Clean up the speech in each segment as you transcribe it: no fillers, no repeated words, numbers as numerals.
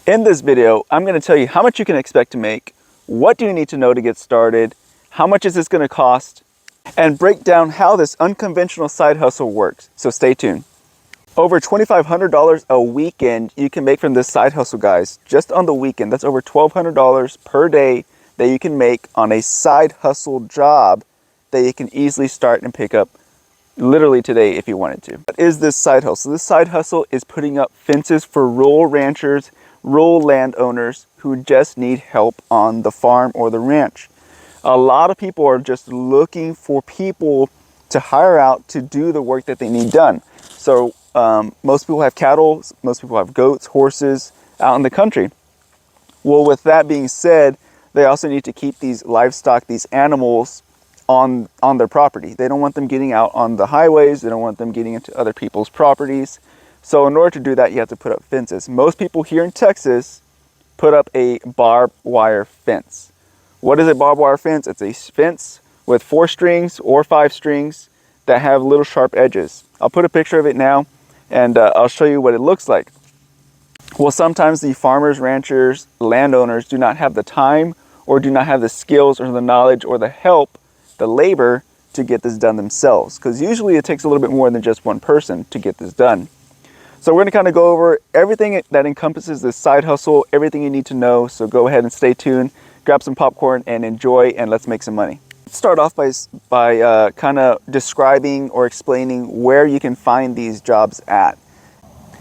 In this video, I'm going to tell you how much you can expect to make, what do you need to know to get started, how much is this going to cost, and break down how this unconventional side hustle works. So stay tuned. Over $2,500 a weekend you can make from this side hustle, guys. Just on the weekend, that's over $1,200 per day that you can make on a side hustle job that you can easily start and pick up literally today if you wanted to. What is this side hustle? This side hustle is putting up fences for rural ranchers, rural landowners who just need help on the farm or the ranch. A lot of people are just looking for people to hire out to do the work that they need done. So most people have cattle, most people have goats, horses out in the country. Well, with that being said, they also need to keep these livestock, these animals on their property. They don't want them getting out on the highways. They don't want them getting into other people's properties. So in order to do that, you have to put up fences. Most people here in Texas put up a barbed wire fence. What is a barbed wire fence? It's a fence with 4 strings or 5 strings that have little sharp edges. I'll put a picture of it now and I'll show you what it looks like. Well, sometimes the farmers, ranchers, landowners do not have the time or do not have the skills or the knowledge or the help, the labor to get this done themselves. Because usually it takes a little bit more than just one person to get this done. So we're going to kind of go over everything that encompasses this side hustle, everything you need to know. So go ahead and stay tuned, grab some popcorn and enjoy, and let's make some money. Let's start off by kind of describing or explaining where you can find these jobs at.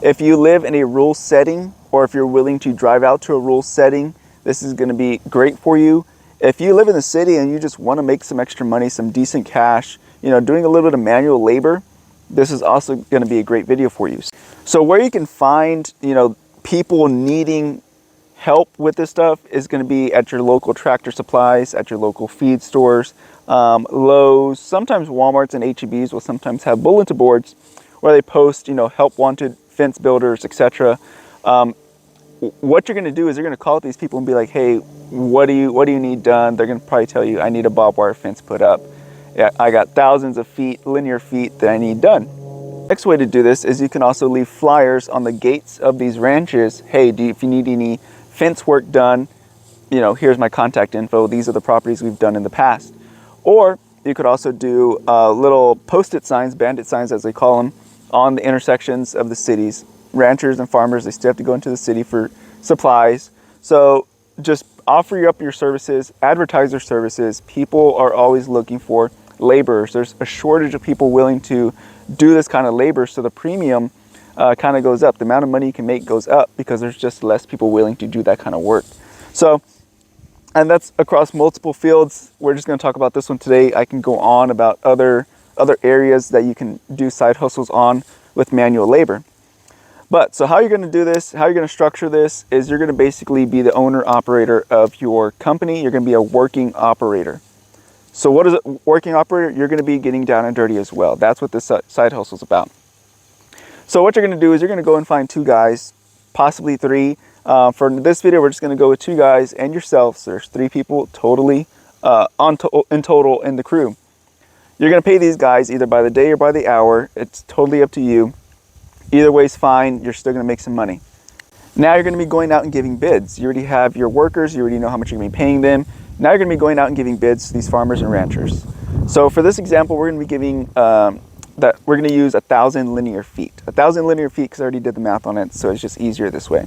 If you live in a rural setting, or if you're willing to drive out to a rural setting, this is going to be great for you. If you live in the city and you just want to make some extra money, some decent cash, doing a little bit of manual labor, this is also going to be a great video for you. So where you can find, people needing help with this stuff is going to be at your local Tractor Supplies, at your local feed stores, Lowe's, sometimes Walmarts and H-E-Bs will sometimes have bulletin boards where they post, help wanted, fence builders, etc. What you're going to do is you're going to call up these people and be like, hey, what do you need done? They're going to probably tell you, I need a barbed wire fence put up. Yeah, I got thousands of feet, linear feet that I need done. Next way to do this is you can also leave flyers on the gates of these ranches. Hey, if you need any fence work done, here's my contact info. These are the properties we've done in the past. Or you could also do little post-it signs, bandit signs as they call them, on the intersections of the cities. Ranchers and farmers, they still have to go into the city for supplies. So just offer up your services, advertise your services. People are always looking for laborers. There's a shortage of people willing to do this kind of labor, so the premium kind of goes up. The amount of money you can make goes up because there's just less people willing to do that kind of work. So, and that's across multiple fields. We're just going to talk about this one today. I can go on about other areas that you can do side hustles on with manual labor. But so how you're going to do this, how you're going to structure this is you're going to basically be the owner operator of your company. You're going to be a working operator. So what is a working operator? You're going to be getting down and dirty as well. That's what this side hustle is about. So what you're going to do is you're going to go and find 2 guys, possibly 3. For this video, we're just going to go with 2 guys and yourself. So there's 3 people totally in total in the crew. You're going to pay these guys either by the day or by the hour. It's totally up to you. Either way is fine. You're still going to make some money. Now you're going to be going out and giving bids. You already have your workers. You already know how much you're going to be paying them. Now you're going to be going out and giving bids to these farmers and ranchers. So for this example, we're going to be giving we're going to use 1,000 linear feet. 1,000 linear feet because I already did the math on it, so it's just easier this way.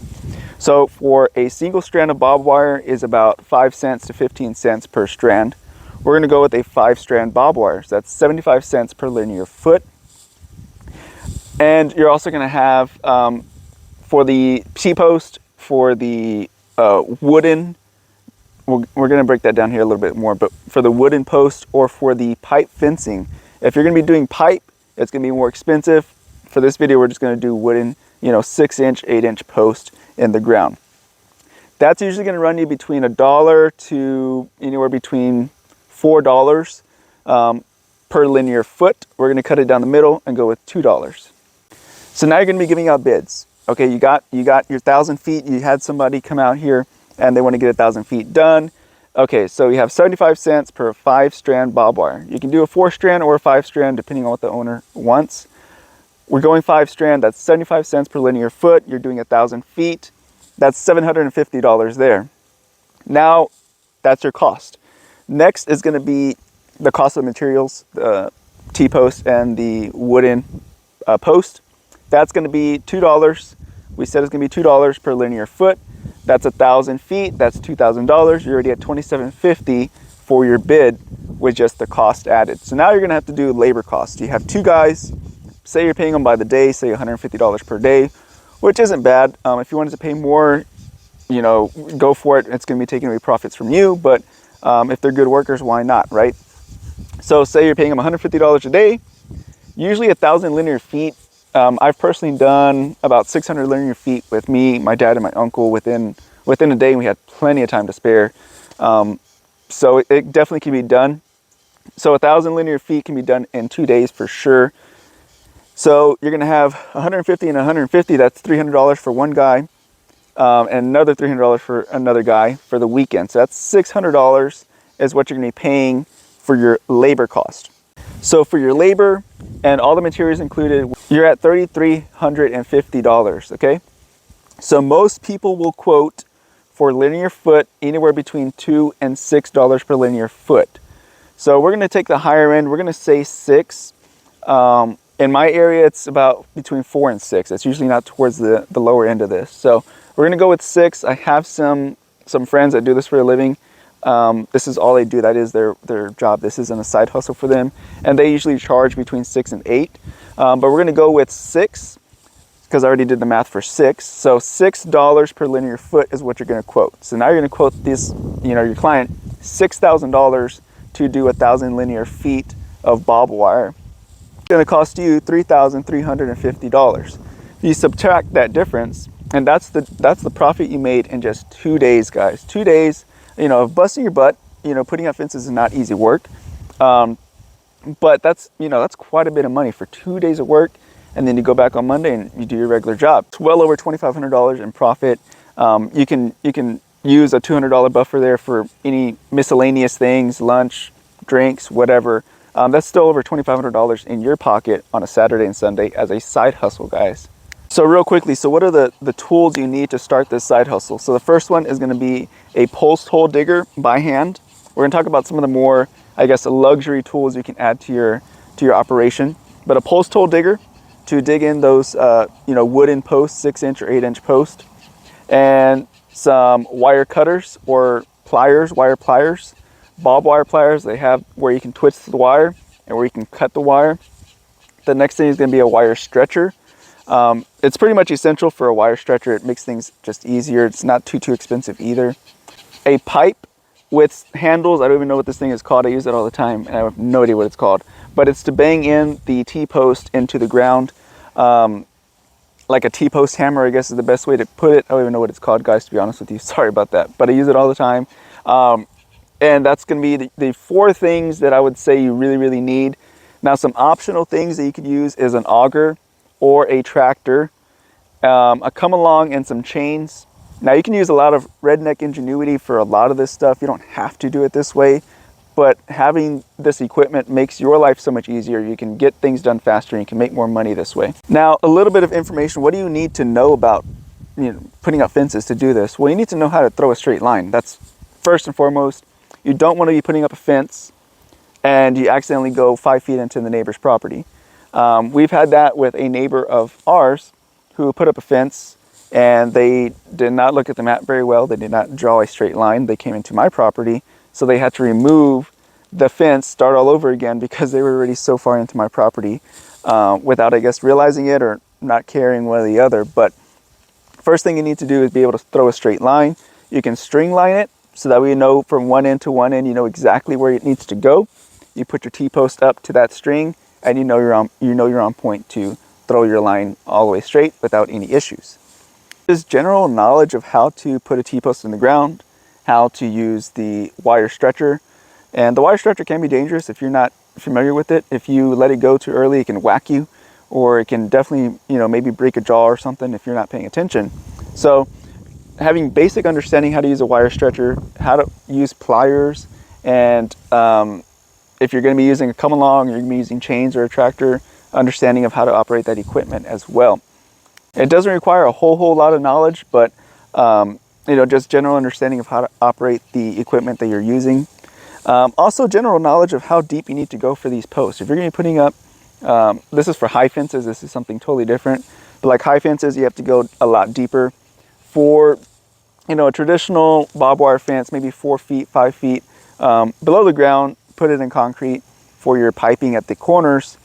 So for a single strand of barbed wire is about 5 cents to 15 cents per strand. We're going to go with a 5-strand barbed wire. So that's 75 cents per linear foot. And you're also going to have, for the T-post, for the wooden, we're going to break that down here a little bit more, but for the wooden post or for the pipe fencing, if you're going to be doing pipe, it's going to be more expensive. For this video, we're just going to do wooden, 6-inch, 8-inch post in the ground. That's usually going to run you between $1 to anywhere between $4 per linear foot. We're going to cut it down the middle and go with $2. So now you're going to be giving out bids. Okay, you got your 1,000 feet. You had somebody come out here and they want to get 1,000 feet done. Okay, so you have 75 cents per 5-strand barbed wire. You can do a 4-strand or a 5-strand depending on what the owner wants. We're going 5-strand. That's 75 cents per linear foot. You're doing 1,000 feet. That's $750 there. Now, that's your cost. Next is going to be the cost of the materials, the T-post and the wooden post. That's going to be $2. We said it's going to be $2 per linear foot. That's 1,000 feet. That's $2,000. You're already at $2,750 for your bid with just the cost added. So now you're going to have to do labor costs. You have two guys. Say you're paying them by the day, say $150 per day, which isn't bad. If you wanted to pay more, you know, go for it. It's going to be taking away profits from you, but if they're good workers, why not, right? So say you're paying them $150 a day, usually 1,000 linear feet. I've personally done about 600 linear feet with me, my dad, and my uncle within a day. We had plenty of time to spare. So it definitely can be done. So 1,000 linear feet can be done in 2 days for sure. So you're going to have 150 and 150. That's $300 for one guy, and another $300 for another guy for the weekend. So that's $600 is what you're going to be paying for your labor cost. So for your labor and all the materials included, you're at $3,350, okay? So most people will quote for linear foot anywhere between $2 and $6 per linear foot. So we're gonna take the higher end, we're gonna say 6. In my area, it's about between 4 and 6. It's usually not towards the lower end of this. So we're gonna go with 6. I have some friends that do this for a living. This is all they do. That is their job. This isn't a side hustle for them. And they usually charge between 6 and 8. But we're going to go with 6 because I already did the math for 6. So $6 per linear foot is what you're going to quote. So now you're going to quote this, you know, your client $6,000 to do 1,000 linear feet of barbed wire. It's going to cost you $3,350. You subtract that difference, and that's the profit you made in just 2 days, guys. 2 days. You know, busting your butt, you know, putting up fences is not easy work. But that's, you know, that's quite a bit of money for 2 days of work. And then you go back on Monday and you do your regular job. It's well over $2,500 in profit. You can use a $200 buffer there for any miscellaneous things, lunch, drinks, whatever. That's still over $2,500 in your pocket on a Saturday and Sunday as a side hustle, guys. So real quickly, so what are the tools you need to start this side hustle? So the first one is going to be a post hole digger by hand. We're going to talk about some of the more, I guess, luxury tools you can add to your operation. But a post hole digger to dig in those, you know, wooden posts, 6-inch or 8-inch post, and some wire cutters or pliers, wire pliers, barbed wire pliers. They have where you can twist the wire and where you can cut the wire. The next thing is going to be a wire stretcher. It's pretty much essential for a wire stretcher. It makes things just easier. It's not too expensive either. A pipe with handles. I don't even know what this thing is called. I use it all the time and I have no idea what it's called. But it's to bang in the T-post into the ground. Like a T-post hammer, I guess is the best way to put it. I don't even know what it's called, guys, to be honest with you. Sorry about that. But I use it all the time. And that's going to be the 4 things that I would say you really need. Now, some optional things that you could use is an auger or a tractor, a come along, and some chains. Now you can use a lot of redneck ingenuity for a lot of this stuff. You don't have to do it this way, but having this equipment makes your life so much easier. You can get things done faster and you can make more money this way. Now, a little bit of information. What do you need to know about, you know, putting up fences to do this? Well, you need to know how to throw a straight line. That's first and foremost. You don't want to be putting up a fence and you accidentally go 5 feet into the neighbor's property. We've had that with a neighbor of ours who put up a fence and they did not look at the map very well. They did not draw a straight line. They came into my property, so they had to remove the fence, start all over again because they were already so far into my property without, I guess, realizing it or not caring one or the other. But first thing you need to do is be able to throw a straight line. You can string line it so that we know from one end to one end, you know exactly where it needs to go. You put your T-post up to that string and you know you're on point to throw your line all the way straight without any issues. There's general knowledge of how to put a T-post in the ground, how to use the wire stretcher. And the wire stretcher can be dangerous if you're not familiar with it. If you let it go too early, it can whack you, or it can definitely, you know, maybe break a jaw or something if you're not paying attention. So having basic understanding how to use a wire stretcher, how to use pliers, and if you're going to be using a come along, you're going to be using chains or a tractor, understanding of how to operate that equipment as well. It doesn't require a whole lot of knowledge, but you know, just general understanding of how to operate the equipment that you're using. Also general knowledge of how deep you need to go for these posts. If you're going to be putting up, this is for high fences, this is something totally different. But like high fences, you have to go a lot deeper. For, you know, a traditional barbed wire fence, maybe 4 feet, 5 feet below the ground, put it in concrete for your piping at the corners,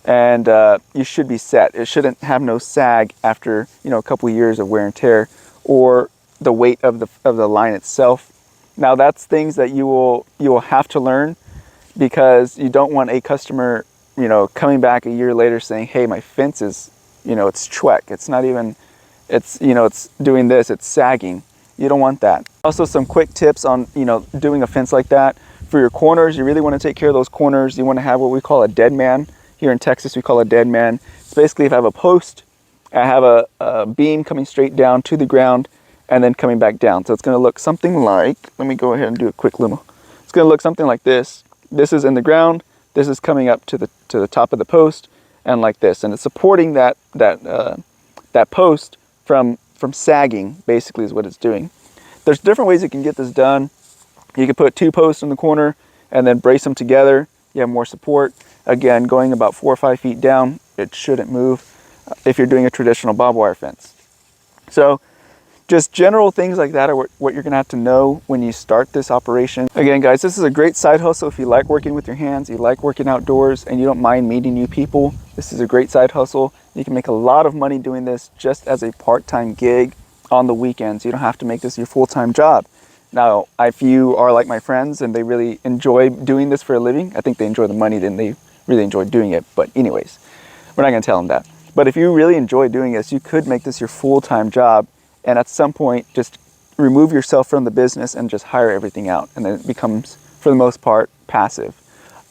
and you should be set. It shouldn't have no sag after, you know, a couple of years of wear and tear, or the weight of the line itself. Now that's things that you will have to learn, because you don't want a customer, you know, coming back a year later saying, hey, my fence is, you know, it's chweck. It's not even, it's, you know, it's doing this, it's sagging. You don't want that. Also some quick tips on, you know, doing a fence like that. For your corners, you really want to take care of those corners. You want to have what we call a dead man. Here in Texas, we call a dead man. It's basically if I have a post, I have a beam coming straight down to the ground, and then coming back down. So it's going to look something like, let me go ahead and do a quick little. It's going to look something like this. This is in the ground. This is coming up to the top of the post, and like this. And it's supporting that post from sagging, basically is what it's doing. There's different ways you can get this done. You can put 2 posts in the corner and then brace them together. You have more support. Again, going about 4 or 5 feet down, it shouldn't move if you're doing a traditional barbed wire fence. So just general things like that are what you're gonna have to know when you start this operation. Again, guys, this is a great side hustle if you like working with your hands, you like working outdoors, and you don't mind meeting new people. This is a great side hustle. You can make a lot of money doing this just as a part-time gig on the weekends. You don't have to make this your full-time job. Now, if you are like my friends and they really enjoy doing this for a living, I think they enjoy the money, then they really enjoy doing it. But anyways, we're not gonna tell them that. But if you really enjoy doing this, you could make this your full-time job, and at some point just remove yourself from the business and just hire everything out, and then it becomes, for the most part, passive.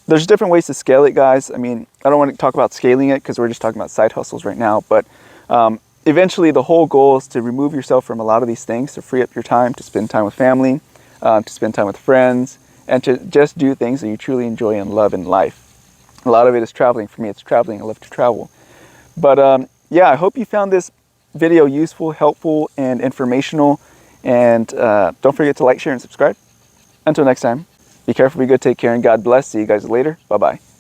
There's different ways to scale it, guys. I mean, I don't want to talk about scaling it because we're just talking about side hustles right now, but eventually the whole goal is to remove yourself from a lot of these things, to free up your time, to spend time with family, to spend time with friends, and to just do things that you truly enjoy and love in life. A lot of it is traveling. For me, it's traveling. I love to travel. But yeah, I hope you found this video useful, helpful, and informational. And don't forget to like, share, and subscribe. Until next time, be careful, be good, take care, and God bless. See you guys later. Bye-bye.